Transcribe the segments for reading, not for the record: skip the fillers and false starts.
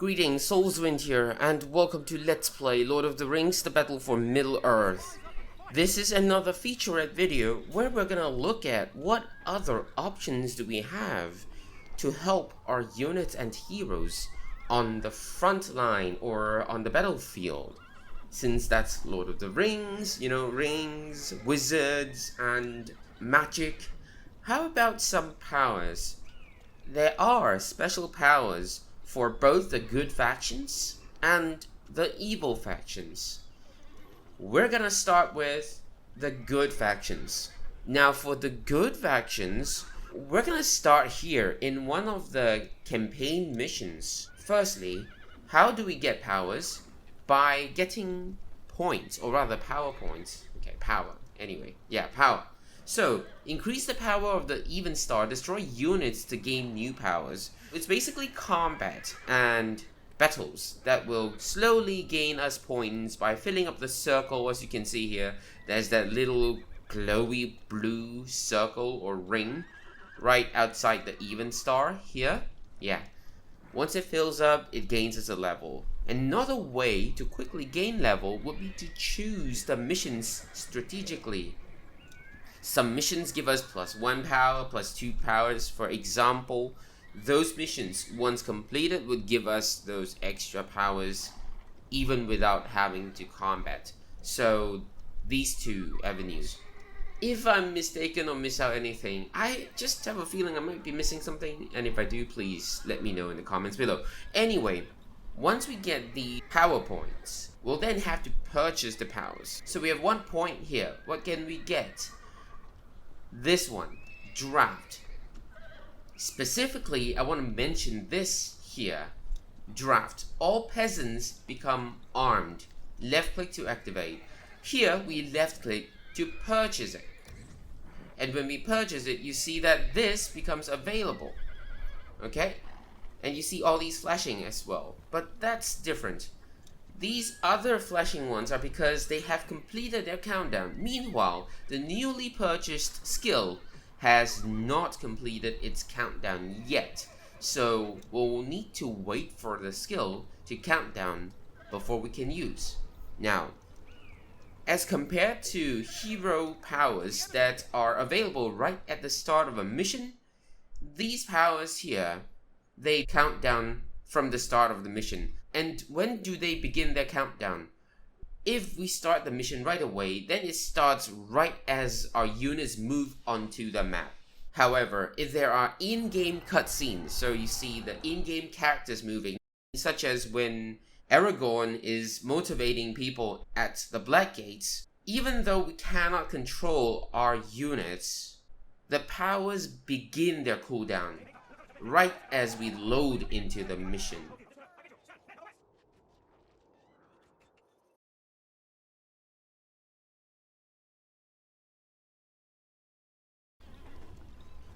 Greetings, Soulswind here, and welcome to Let's Play Lord of the Rings: The Battle for Middle-earth. This is another featurette video where we're gonna look at what other options do we have to help our units and heroes on the front line or on the battlefield. Since that's Lord of the Rings, you know, rings, wizards, and magic. How about some powers? There are special powers for both the good factions and the evil factions. We're gonna start with the good factions. Now for the good factions, we're gonna start here in one of the campaign missions. Firstly, how do we get powers? By getting points, or rather power points. Okay, power. Anyway, yeah, power. So, increase the power of the even star, destroy units to gain new powers. It's basically combat and battles that will slowly gain us points by filling up the circle. As you can see here, there's that little glowy blue circle or ring right outside the even star here. Yeah. Once it fills up, it gains us a level. Another way to quickly gain level would be to choose the missions strategically. Some missions give us +1 power, +2 powers. For example, those missions, once completed, would give us those extra powers even without having to combat. So, these two avenues. If I'm mistaken or miss out anything, I just have a feeling I might be missing something, and if I do, please let me know in the comments below. Anyway, once we get the power points, we'll then have to purchase the powers. So we have 1 point here. What can we get? This one, draft. Specifically, I want to mention this here. Draft. All peasants become armed. Left click to activate. Here, we left click to purchase it. And when we purchase it, you see that this becomes available. Okay? And you see all these flashing as well. But that's different. These other flashing ones are because they have completed their countdown. Meanwhile, the newly purchased skill has not completed its countdown yet. So we'll need to wait for the skill to count down before we can use. Now, as compared to hero powers that are available right at the start of a mission, these powers here, they count down from the start of the mission. And when do they begin their countdown? If we start the mission right away, then it starts right as our units move onto the map. However, if there are in-game cutscenes, so you see the in-game characters moving, such as when Aragorn is motivating people at the Black Gates, even though we cannot control our units, the powers begin their cooldown right as we load into the mission.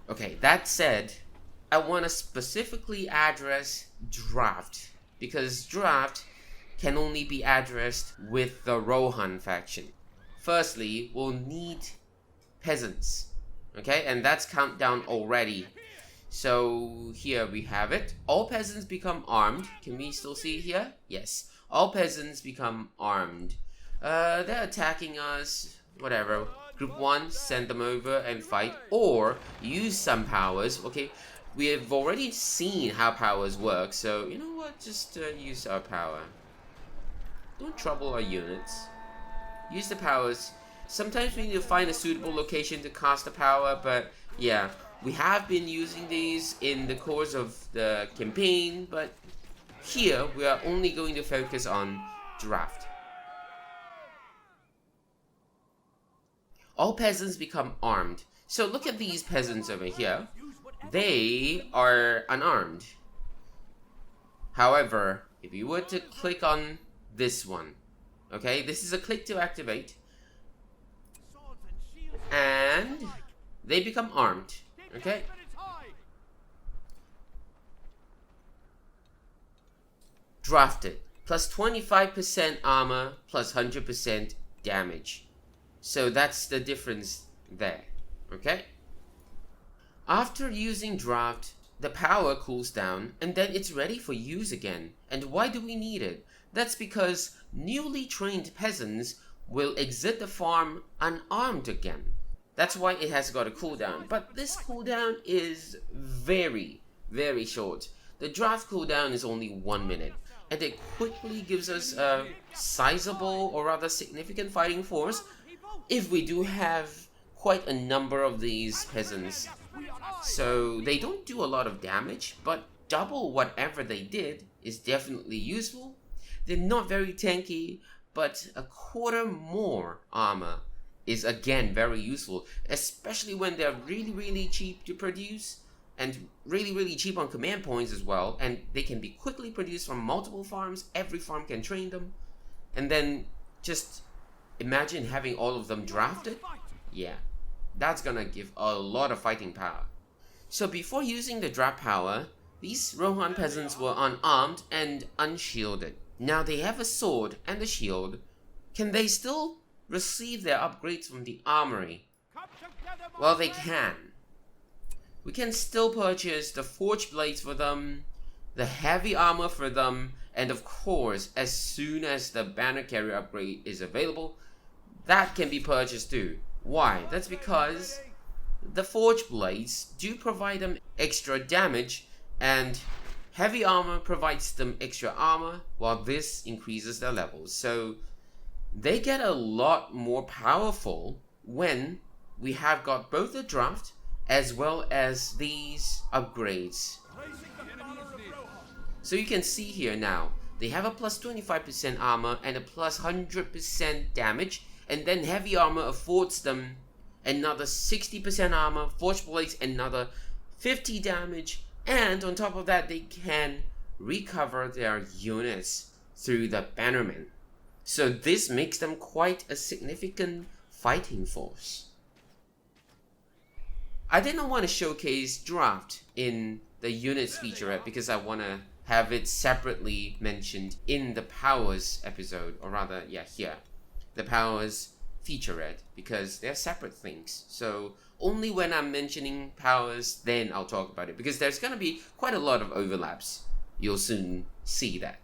Okay, that said, I want to specifically address draft, because draft can only be addressed with the Rohan faction. Firstly, we'll need peasants, okay, and that's countdown already. So here we have it. All peasants become armed. Can we still see it here? Yes. All peasants become armed. They're attacking us, whatever. Group 1, send them over and fight, or use some powers. Okay, we have already seen how powers work, so you know what, just use our power. Don't trouble our units. Use the powers. Sometimes we need to find a suitable location to cast the power, but yeah, we have been using these in the course of the campaign, but here we are only going to focus on draft. All peasants become armed. So look at these peasants over here. They are unarmed. However, if you were to click on this one, okay, this is a click to activate, and they become armed, okay? Drafted. Plus 25% armor, plus 100% damage. So that's the difference there, okay? After using draft, the power cools down and then it's ready for use again. And why do we need it? That's because newly trained peasants will exit the farm unarmed again. That's why it has got a cooldown. But this cooldown is very, very short. The draft cooldown is only 1 minute. And it quickly gives us a sizable or rather significant fighting force if we do have quite a number of these peasants. So they don't do a lot of damage, but double whatever they did is definitely useful. They're not very tanky, but a quarter more armor is again very useful, especially when they're really cheap to produce and really cheap on command points as well, and they can be quickly produced from multiple farms. Every farm can train them, and then just imagine having all of them drafted. Yeah, that's gonna give a lot of fighting power. So before using the draft power, these Rohan peasants were unarmed and unshielded. Now they have a sword and a shield. Can they still receive their upgrades from the armory? Well, they can. We can still purchase the forge blades for them, the heavy armor for them, and of course, as soon as the banner carrier upgrade is available, that can be purchased too. Why? That's because the forge blades do provide them extra damage, and heavy armor provides them extra armor, while this increases their levels. So they get a lot more powerful when we have got both the draft as well as these upgrades. So you can see here now, they have a plus 25% armor and a plus 100% damage, and then heavy armor affords them another 60% armor, forge blades another 50 damage, and on top of that they can recover their units through the bannerman. So this makes them quite a significant fighting force. I didn't want to showcase draft in the units featurette because I want to have it separately mentioned in the powers episode, or rather, yeah, here, the powers featurette, because they're separate things. So only when I'm mentioning powers, then I'll talk about it, because there's going to be quite a lot of overlaps. You'll soon see that.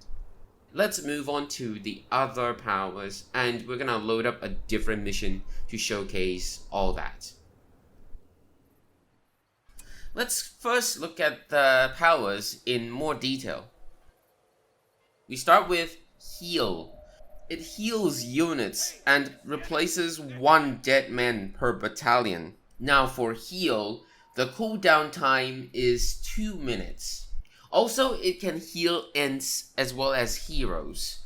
Let's move on to the other powers, and we're going to load up a different mission to showcase all that. Let's first look at the powers in more detail. We start with heal. It heals units and replaces 1 dead man per battalion. Now for heal, the cooldown time is 2 minutes. Also, it can heal Ents as well as heroes.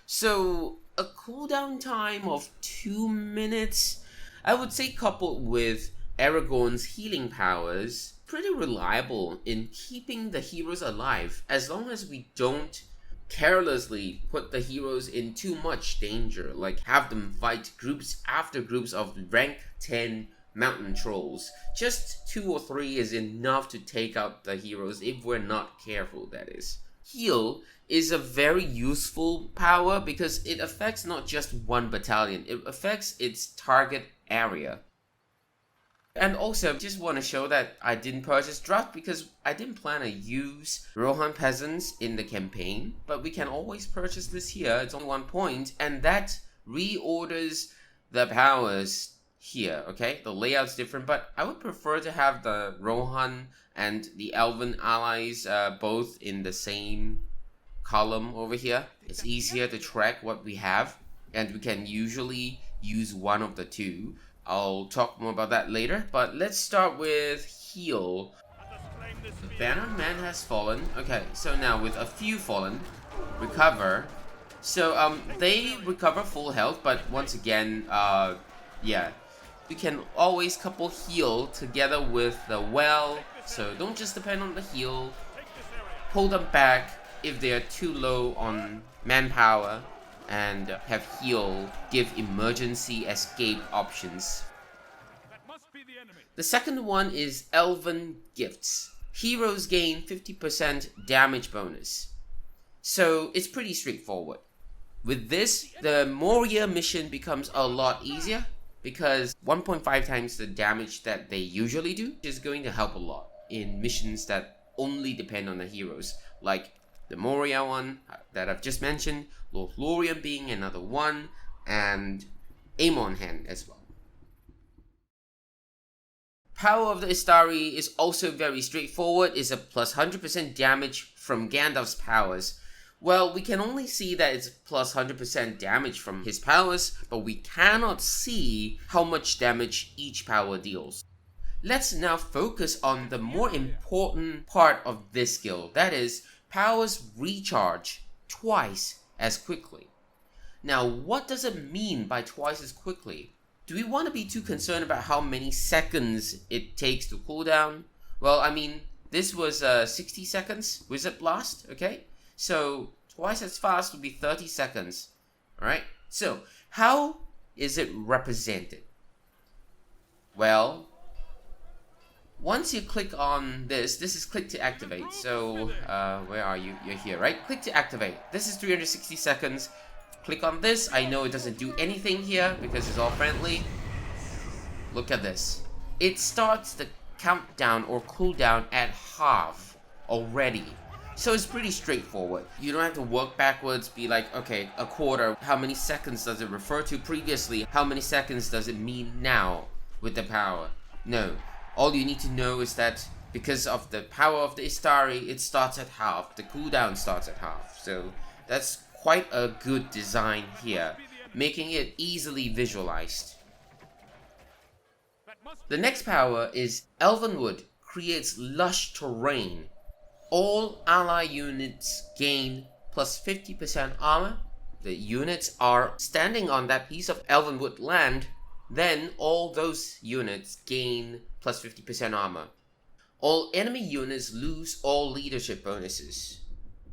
So a cooldown time of 2 minutes, I would say, coupled with Aragorn's healing powers, pretty reliable in keeping the heroes alive, as long as we don't carelessly put the heroes in too much danger, like have them fight groups after groups of rank 10 mountain trolls. Just 2 or 3 is enough to take out the heroes if we're not careful, that is. Heal is a very useful power because it affects not just 1 battalion, it affects its target area. And also, just want to show that I didn't purchase draft because I didn't plan to use Rohan peasants in the campaign, but we can always purchase this here. It's only 1 point, and that reorders the powers here, okay? The layout's different, but I would prefer to have the Rohan and the Elven allies both in the same column over here. It's easier to track what we have, and we can usually use one of the two. I'll talk more about that later, but let's start with heal. The banner man has fallen. Okay, so now with a few fallen, recover. So they recover full health, but once again, yeah, we can always couple heal together with the well. So don't just depend on the heal. Pull them back if they are too low on manpower, and have heal give emergency escape options. The second one is Elven Gifts. Heroes gain 50% damage bonus. So it's pretty straightforward. With this, the Moria mission becomes a lot easier because 1.5 times the damage that they usually do is going to help a lot in missions that only depend on the heroes, like the Moria one that I've just mentioned, Lothlorien being another one, and Amon Hen as well. Power of the Istari is also very straightforward. It's a plus 100% damage from Gandalf's powers. Well, we can only see that it's plus 100% damage from his powers, but we cannot see how much damage each power deals. Let's now focus on the more important part of this skill, that is, powers recharge twice as quickly. Now, what does it mean by twice as quickly? Do we want to be too concerned about how many seconds it takes to cooldown? Well, I mean, this was 60 seconds Wizard Blast, okay? So, twice as fast would be 30 seconds, alright? So, how is it represented? Well, once you click on this is click to activate. So, where are you? You're here, right? Click to activate. This is 360 seconds. Click on this. I know it doesn't do anything here because it's all friendly. Look at this. It starts the countdown or cooldown at half already. So it's pretty straightforward. You don't have to work backwards, be like, okay, a quarter. How many seconds does it refer to previously? How many seconds does it mean now with the power? No. All you need to know is that because of the power of the Istari, it starts at half. The cooldown starts at half. So that's quite a good design here, making it easily visualized. The next power is Elvenwood creates lush terrain. All ally units gain plus 50% armor. The units are standing on that piece of Elvenwood land, then all those units gain plus 50% armor. All enemy units lose all leadership bonuses.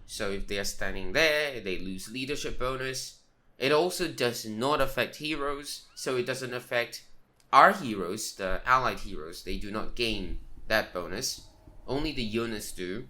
So if they are standing there, they lose leadership bonus. It also does not affect heroes, so it doesn't affect our heroes, the allied heroes. They do not gain that bonus. Only the units do.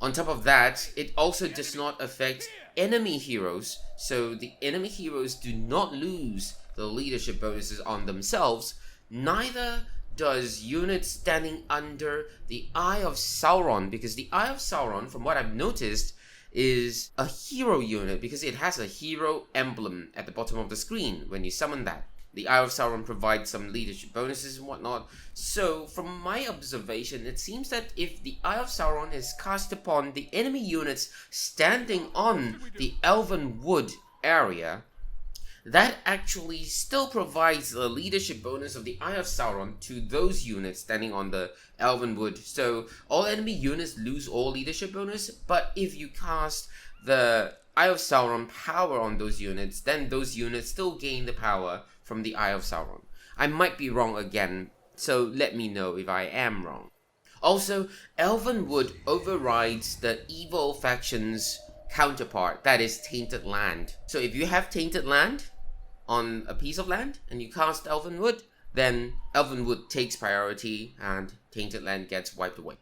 On top of that, it also does not affect enemy heroes, so the enemy heroes do not lose the leadership bonuses on themselves. Neither does units standing under the Eye of Sauron, because the Eye of Sauron, from what I've noticed, is a hero unit because it has a hero emblem at the bottom of the screen when you summon that. The Eye of Sauron provides some leadership bonuses and whatnot. So, from my observation, it seems that if the Eye of Sauron is cast upon the enemy units standing on the Elven Wood area, that actually still provides the leadership bonus of the Eye of Sauron to those units standing on the Elven Wood. So all enemy units lose all leadership bonus, but if you cast the Eye of Sauron power on those units, then those units still gain the power from the Eye of Sauron. I might be wrong again, so let me know if I am wrong. Also, Elven Wood overrides the evil faction's counterpart, that is Tainted Land. So if you have Tainted Land on a piece of land and you cast Elvenwood, then Elvenwood takes priority and Tainted Land gets wiped away.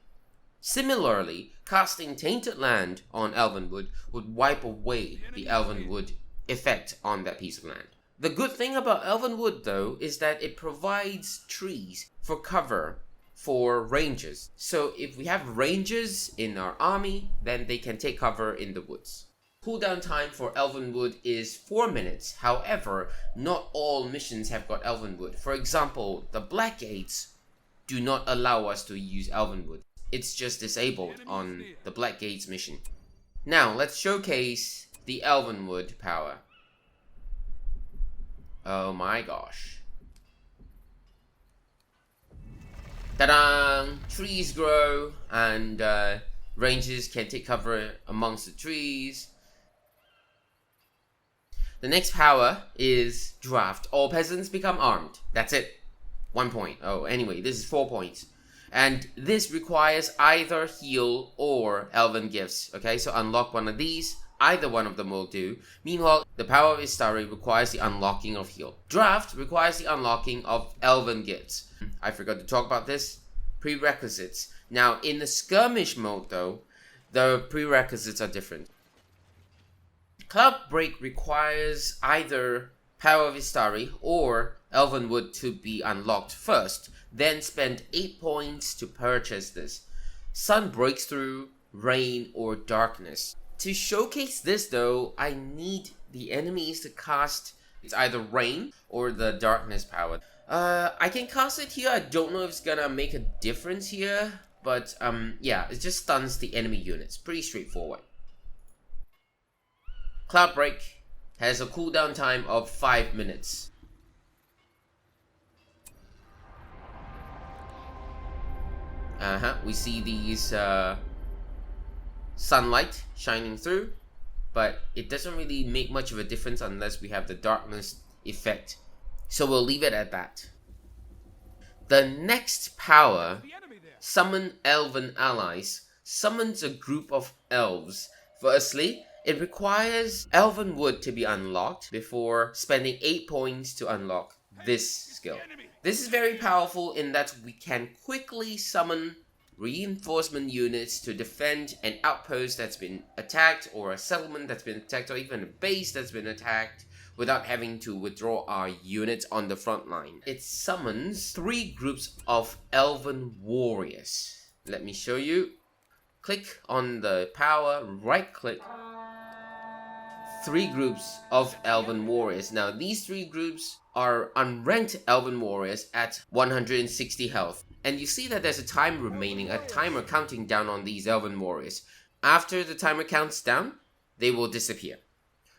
Similarly, casting Tainted Land on Elvenwood would wipe away the Elvenwood effect on that piece of land. The good thing about Elvenwood, though, is that it provides trees for cover for rangers. So if we have rangers in our army, then they can take cover in the woods. Cooldown time for Elvenwood is 4 minutes. However, not all missions have got Elvenwood. For example, the Black Gates do not allow us to use Elvenwood. It's just disabled on the Black Gates mission. Now, let's showcase the Elvenwood power. Oh my gosh. Ta-da! Trees grow and rangers can take cover amongst the trees. The next power is Draft. All peasants become armed. That's it. 1 point. Oh, anyway, this is 4 points. And this requires either heal or elven gifts. Okay, so unlock one of these. Either one of them will do. Meanwhile, the power of Istari requires the unlocking of heal. Draft requires the unlocking of elven gifts. I forgot to talk about this. Prerequisites. Now, in the skirmish mode though, the prerequisites are different. Cloud Break requires either Power of Istari or Elvenwood to be unlocked first, then spend 8 points to purchase this. sun breaks through, rain, or darkness. To showcase this though, I need the enemies to cast it's either rain or the darkness power. I can cast it here. I don't know if it's gonna make a difference here, but yeah, it just stuns the enemy units. Pretty straightforward. Cloud Break has a cooldown time of 5 minutes. We see these sunlight shining through, but it doesn't really make much of a difference unless we have the darkness effect. So we'll leave it at that. The next power, Summon Elven Allies, summons a group of elves. Firstly, it requires Elven Wood to be unlocked before spending 8 points to unlock this skill. This is very powerful in that we can quickly summon reinforcement units to defend an outpost that's been attacked, or a settlement that's been attacked, or even a base that's been attacked, without having to withdraw our units on the front line. It summons 3 groups of Elven Warriors. Let me show you. Click on the power, right click. 3 groups of Elven Warriors. Now these 3 groups are unranked Elven Warriors at 160 health. And you see that there's a time remaining, a timer counting down on these Elven Warriors. After the timer counts down, they will disappear.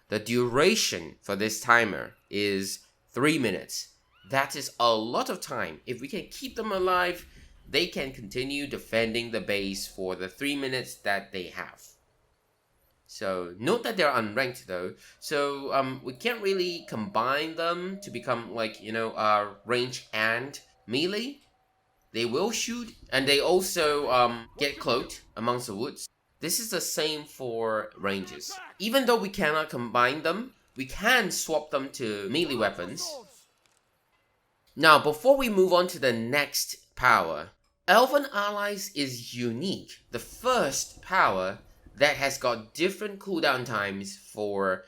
The duration for this timer is 3 minutes. That is a lot of time. If we can keep them alive, they can continue defending the base for the 3 minutes that they have. So note that they're unranked though, so we can't really combine them to become like, you know, range and melee. They will shoot, and they also get cloaked amongst the woods. This is the same for ranges. Even though we cannot combine them, we can swap them to melee weapons. Now, before we move on to the next power, Elven Allies is unique. The first power that has got different cooldown times for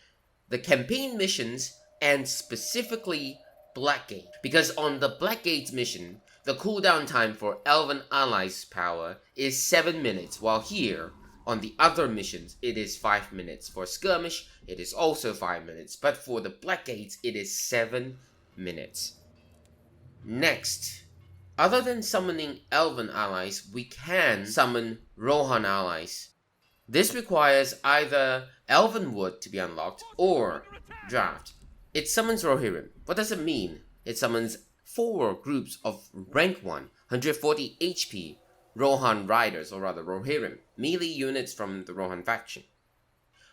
the campaign missions and specifically Blackgate. Because on the Blackgate mission, the cooldown time for Elven Allies power is 7 minutes, while here, on the other missions, it is 5 minutes. For Skirmish, it is also 5 minutes, but for the Blackgates, it is 7 minutes. Next, other than summoning Elven Allies, we can summon Rohan Allies. This requires either Elven Wood to be unlocked or Draft. It summons Rohirrim. What does it mean? It summons 4 groups of rank 1, 140 HP Rohan Riders, or rather Rohirrim, melee units from the Rohan faction.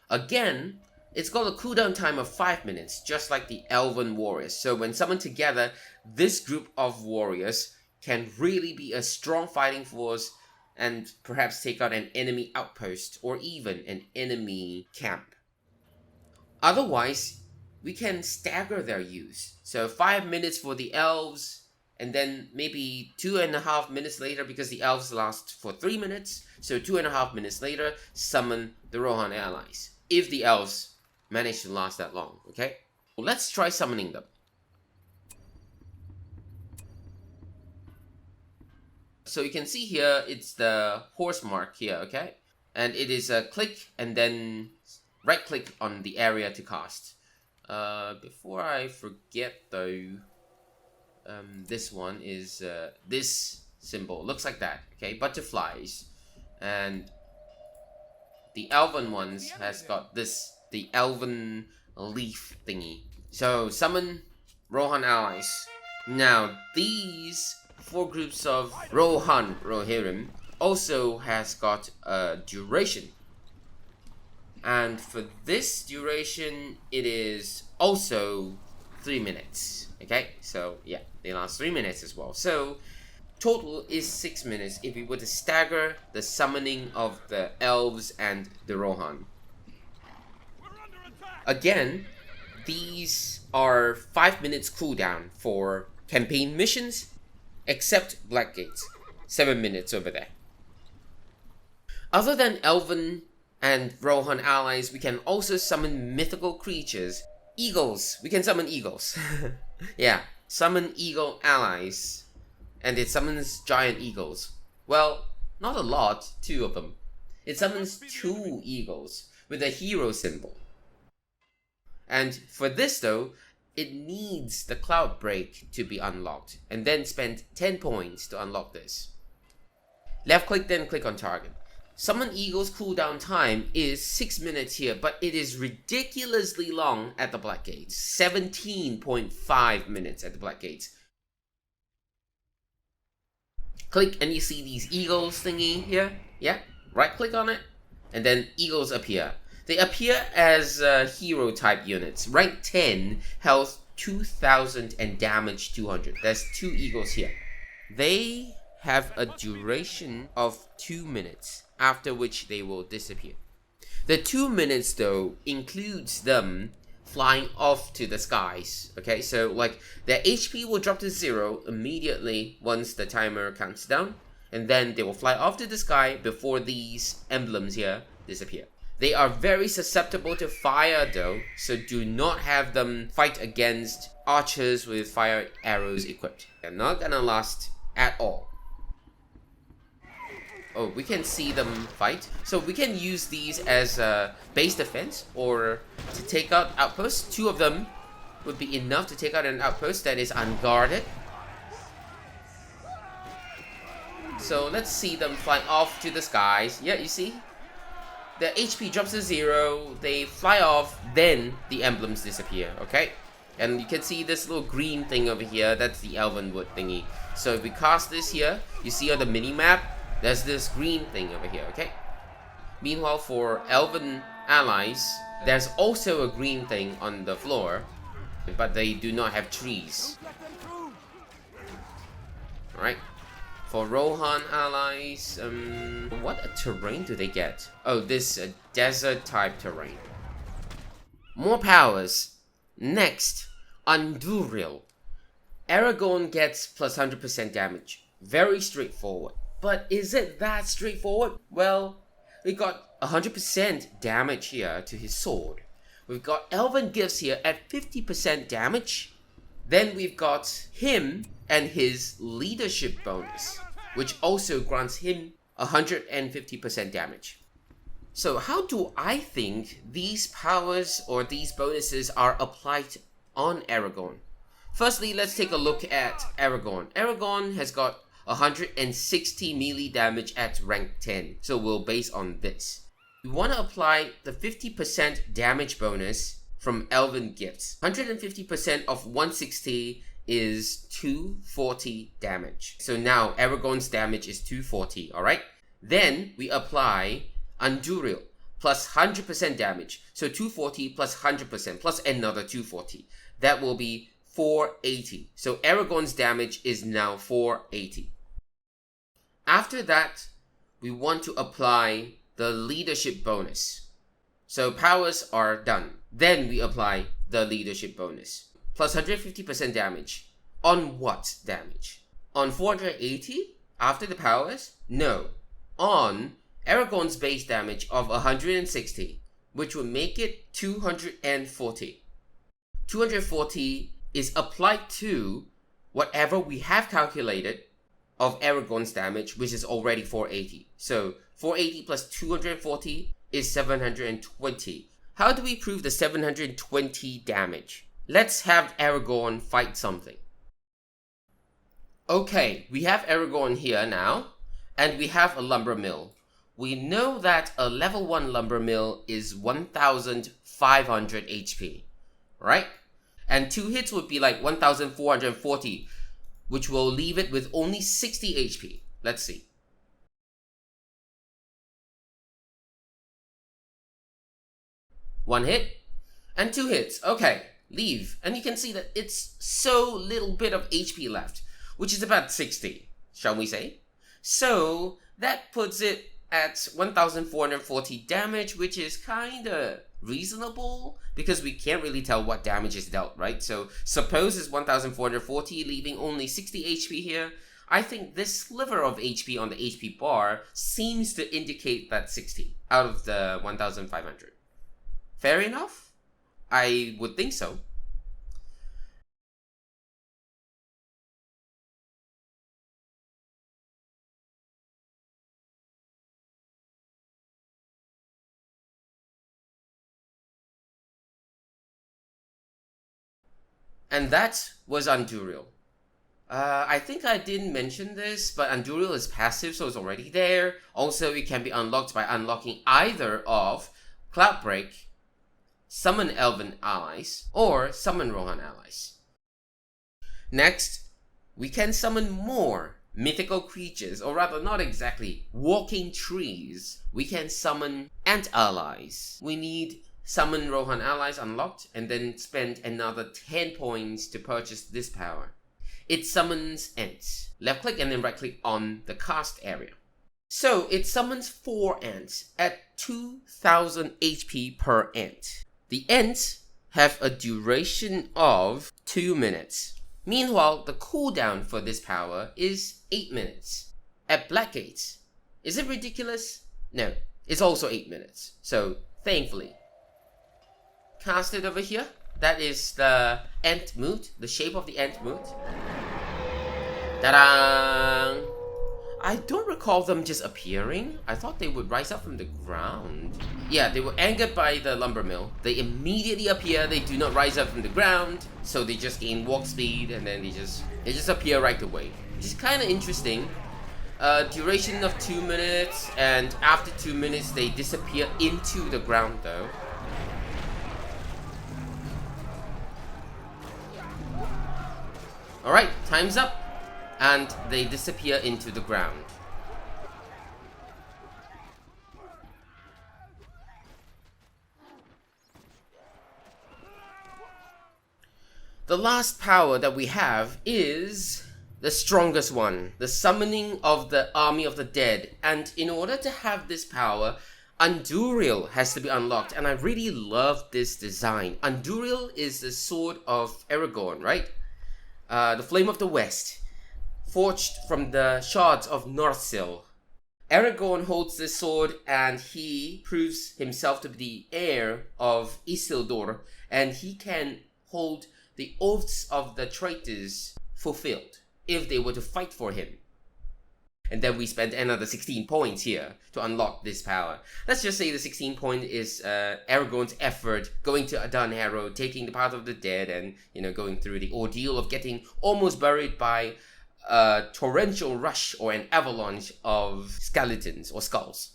Again, it's got a cooldown time of 5 minutes, just like the Elven Warriors. So when summoned together, this group of warriors can really be a strong fighting force and perhaps take out an enemy outpost or even an enemy camp. Otherwise, we can stagger their use. So 5 minutes for the elves, and then maybe 2.5 minutes later, because the elves last for 3 minutes, so 2.5 minutes later, summon the Rohan allies. If the elves manage to last that long, okay? Well, let's try summoning them. So you can see here, it's the horse mark here, okay? And it is a click and then right click on the area to cast. Before I forget though, this one is this symbol. Looks like that, okay? Butterflies. And the elven ones has got this, the elven leaf thingy. So summon Rohan allies. Now these 4 groups of Rohan Rohirrim also has got a duration. And for this duration, it is also 3 minutes. Okay, so yeah, they last 3 minutes as well. So total is 6 minutes if we were to stagger the summoning of the elves and the Rohan. Again, these are 5 minutes cooldown for campaign missions, except Blackgate, 7 minutes over there. Other than Elven and Rohan allies, we can also summon mythical creatures. Eagles, we can summon eagles. Yeah, summon eagle allies. And it summons giant eagles. Well, Not a lot, 2 of them. It summons 2 eagles with a hero symbol. And for this though, it needs the cloud break to be unlocked, and then spend 10 points to unlock this. Left click, then click on target. Summon Eagle's cooldown time is 6 minutes here, but it is ridiculously long at the Black Gates. 17.5 minutes at the Black Gates. Click and you see these eagles thingy here. Yeah, right click on it, and then eagles appear. They appear as hero type units. Rank 10, health 2000 and damage 200. There's 2 eagles here. They have a duration of 2 minutes, after which they will disappear. The 2 minutes though includes them flying off to the skies. Okay, so like their HP will drop to 0 immediately once the timer counts down, and then they will fly off to the sky before these emblems here disappear. They are very susceptible to fire though, so do not have them fight against archers with fire arrows equipped. They're not gonna last at all. Oh, we can see them fight. So we can use these as base defense or to take out outposts. 2 of them would be enough to take out an outpost that is unguarded. So let's see them fly off to the skies. Yeah, you see? The HP drops to 0, they fly off, then the emblems disappear, okay? And you can see this little green thing over here, that's the Elven Wood thingy. So if we cast this here, you see on the mini-map, there's this green thing over here, okay? Meanwhile, for Elven allies, there's also a green thing on the floor, but they do not have trees. Alright. For Rohan allies, what terrain do they get? Oh, this desert type terrain. More powers. Next, Anduril. Aragorn gets plus 100% damage. Very straightforward. But is it that straightforward? Well, we got 100% damage here to his sword. We've got Elven Gifts here at 50% damage. Then we've got him and his leadership bonus, which also grants him 150% damage. So how do I think these powers or these bonuses are applied on Aragorn? Firstly, let's take a look at Aragorn. Aragorn has got 160 melee damage at rank 10, so we'll base on this. We want to apply the 50% damage bonus from Elven Gifts. 150% of 160 is 240 damage. So now Aragorn's damage is 240, alright? Then we apply Anduril plus 100% damage. So 240 plus 100% plus another 240. That will be 480. So Aragorn's damage is now 480. After that, we want to apply the leadership bonus. So powers are done. Then we apply the leadership bonus. Plus 150% damage. On what damage? On 480 after the powers? No. On Aragorn's base damage of 160, which would make it 240. 240 is applied to whatever we have calculated of Aragorn's damage, which is already 480. So 480 plus 240 is 720. How do we prove the 720 damage? Let's have Aragorn fight something. Okay, we have Aragorn here now, and we have a lumber mill. We know that a level 1 lumber mill is 1500 HP, right? And 2 hits would be like 1440, which will leave it with only 60 HP. Let's see. One hit and 2 hits. Okay, leave. And you can see that it's so little bit of HP left, which is about 60, shall we say? So that puts it at 1440 damage, which is kinda reasonable because we can't really tell what damage is dealt, right? So suppose it's 1440, leaving only 60 HP here. I think this sliver of HP on the HP bar seems to indicate that 60 out of the 1500. Fair enough? I would think so. And that was Anduriel. I think I didn't mention this, but Anduriel is passive, so it's already there. Also, it can be unlocked by unlocking either of Cloudbreak, Summon Elven Allies, or Summon Rohan Allies. Next, we can summon more mythical creatures, or rather not exactly walking trees. We can summon Ant Allies. We need Summon Rohan Allies unlocked, and then spend another 10 points to purchase this power. It summons ants. Left click and then right click on the cast area. So it summons 4 ants at 2000 HP per ant. The ants have a duration of 2 minutes. Meanwhile, the cooldown for this power is 8 minutes. At Blackgates, is it ridiculous? No, it's also 8 minutes. So thankfully, cast it over here. That is the ant mood, the shape of the ant mood. Ta-da! I don't recall them just appearing. I thought they would rise up from the ground. Yeah, they were angered by the lumber mill. They immediately appear. They do not rise up from the ground, so they just gain walk speed, and then they just appear right away. Which is kind of interesting. Duration of 2 minutes, and after 2 minutes, they disappear into the ground though. Alright, time's up. And they disappear into the ground. The last power that we have is the strongest one, the summoning of the army of the dead. And in order to have this power, Anduriel has to be unlocked, and I really love this design. Anduriel is the sword of Aragorn, right? The Flame of the West, forged from the shards of Northsil. Aragorn holds this sword, and he proves himself to be the heir of Isildur, and he can hold the oaths of the traitors fulfilled if they were to fight for him. And then we spend another 16 points here to unlock this power. Let's just say the 16 point is Aragorn's effort going to Adan Harrow, taking the path of the dead, and going through the ordeal of getting almost buried by a torrential rush or an avalanche of skeletons or skulls.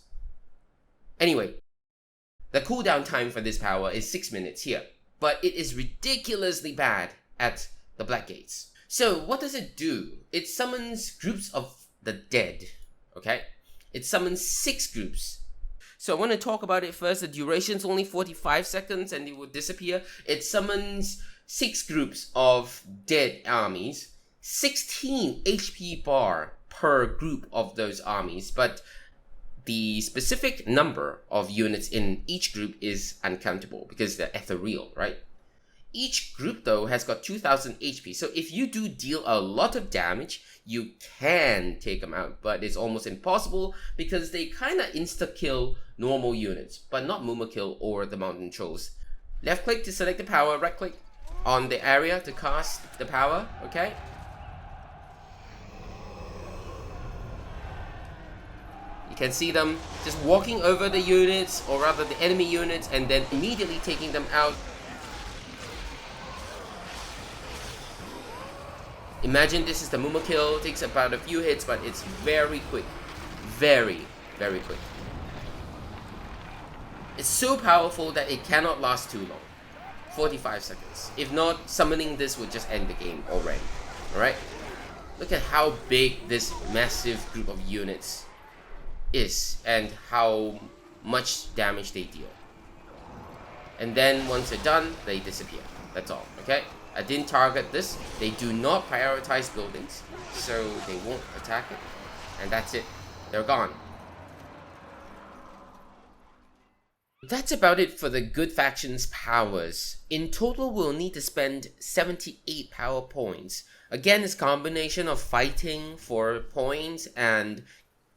Anyway, the cooldown time for this power is 6 minutes here, but it is ridiculously bad at the Blackgates. So what does it do? It summons groups of the dead, okay? It summons 6 groups. So I want to talk about it first. The duration is only 45 seconds and it will disappear. It summons 6 groups of dead armies, 16 HP bar per group of those armies, but the specific number of units in each group is uncountable because they're ethereal, right? Each group though has got 2000 HP, so if you do deal a lot of damage, you can take them out, but it's almost impossible because they kind of insta-kill normal units, but not Mumakil or the Mountain Trolls. Left click to select the power, right click on the area to cast the power, okay? You can see them just walking over the units, or rather the enemy units, and then immediately taking them out. Imagine this is the Mumakil, takes about a few hits, but it's very quick. Very, very quick. It's so powerful that it cannot last too long. 45 seconds. If not, summoning this would just end the game already. Alright? Look at how big this massive group of units is and how much damage they deal. And then once they're done, they disappear. That's all, okay? I didn't target this. They do not prioritize buildings, so they won't attack it. And that's it. They're gone. That's about it for the good faction's powers. In total, we'll need to spend 78 power points. Again, it's a combination of fighting for points and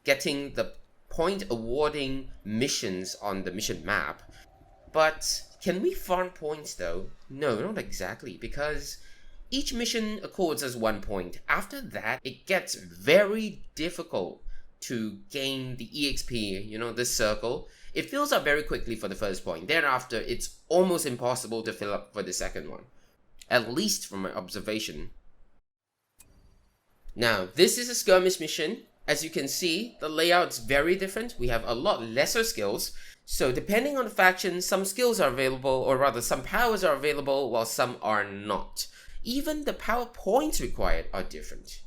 getting the point awarding missions on the mission map. But can we farm points though? No, not exactly, because each mission accords us 1 point. After that, it gets very difficult to gain the EXP, this circle. It fills up very quickly for the first point. Thereafter, it's almost impossible to fill up for the second one. at least from my observation. Now, this is a skirmish mission. As you can see, the layout's very different. We have a lot lesser skills. So depending on the faction, some skills are available, or rather some powers are available while some are not. Even the power points required are different.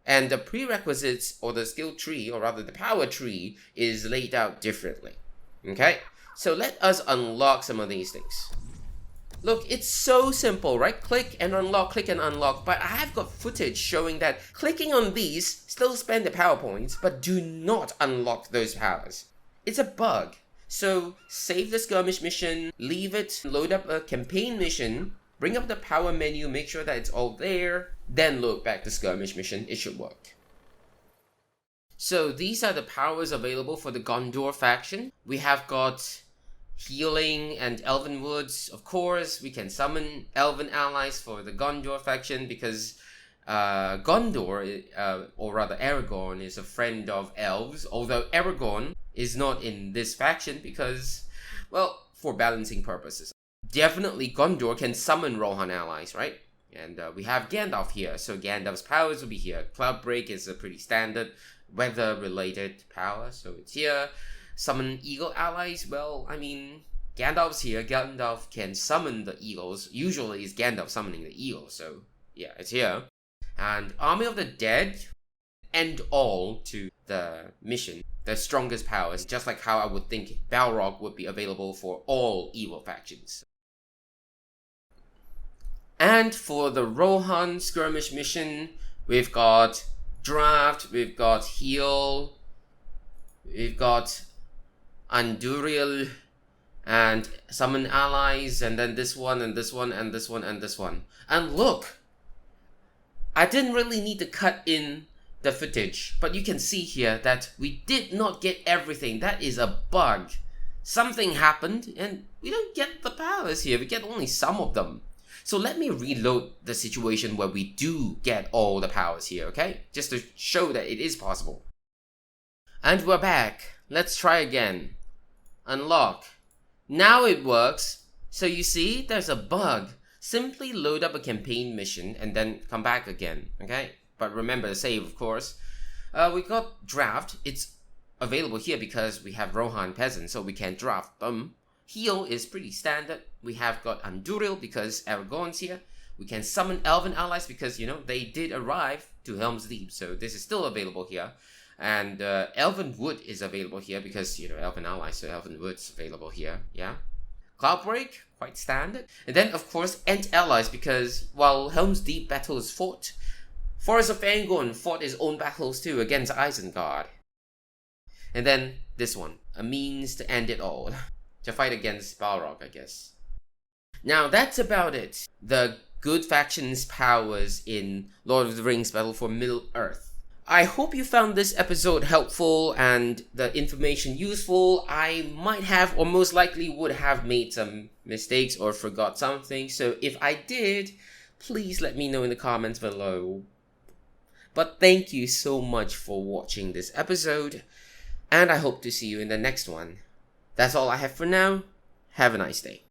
And the prerequisites, or the skill tree, or rather the power tree, is laid out differently. Okay? So let us unlock some of these things. Look, it's so simple, right? Click and unlock, but I have got footage showing that clicking on these still spend the power points, but do not unlock those powers. It's a bug. So save the skirmish mission, leave it, load up a campaign mission, bring up the power menu, make sure that it's all there, then load back the skirmish mission. It should work. So these are the powers available for the Gondor faction. We have got healing and elven woods. Of course, we can summon elven allies for the Gondor faction because Gondor, or rather Aragorn, is a friend of elves, although Aragorn is not in this faction because, well, for balancing purposes. Definitely Gondor can summon Rohan allies, right? And we have Gandalf here, so Gandalf's powers will be here. Cloudbreak is a pretty standard weather-related power, so it's here. Summon eagle allies, well, I mean, Gandalf's here. Gandalf can summon the eagles. Usually it's Gandalf summoning the eagles, so yeah, it's here. And Army of the Dead, end all to the mission. The strongest powers, just like how I would think Balrog would be available for all evil factions. And for the Rohan skirmish mission, we've got Draft, we've got Heal, we've got Anduriel, and Summon Allies, and then this one, and this one, and this one, and this one. And look! I didn't really need to cut in the footage, but you can see here that we did not get everything. That is a bug. Something happened, and we don't get the powers here. We get only some of them. So let me reload the situation where we do get all the powers here, okay? Just to show that it is possible. And we're back. Let's try again. Unlock. Now it works. So you see, there's a bug. Simply load up a campaign mission and then come back again, okay? But remember to save, of course. We got Draft. It's available here because we have Rohan peasants, so we can draft them. Heal is pretty standard. We have got Anduril because Aragorn's here. We can summon Elven allies because, you know, they did arrive to Helm's Deep, so this is still available here. And Elven Wood is available here because, you know, Elven allies, so Elven Wood's available here, yeah. Cloudbreak, quite standard. And then, of course, Ent allies because while Helm's Deep battle is fought, Forest of Fangorn fought his own battles too against Isengard. And then this one, a means to end it all. To fight against Balrog, I guess. Now that's about it. The good faction's powers in Lord of the Rings Battle for Middle-earth. I hope you found this episode helpful and the information useful. I might have, or most likely would have, made some mistakes or forgot something. So if I did, please let me know in the comments below. But thank you so much for watching this episode, and I hope to see you in the next one. That's all I have for now. Have a nice day.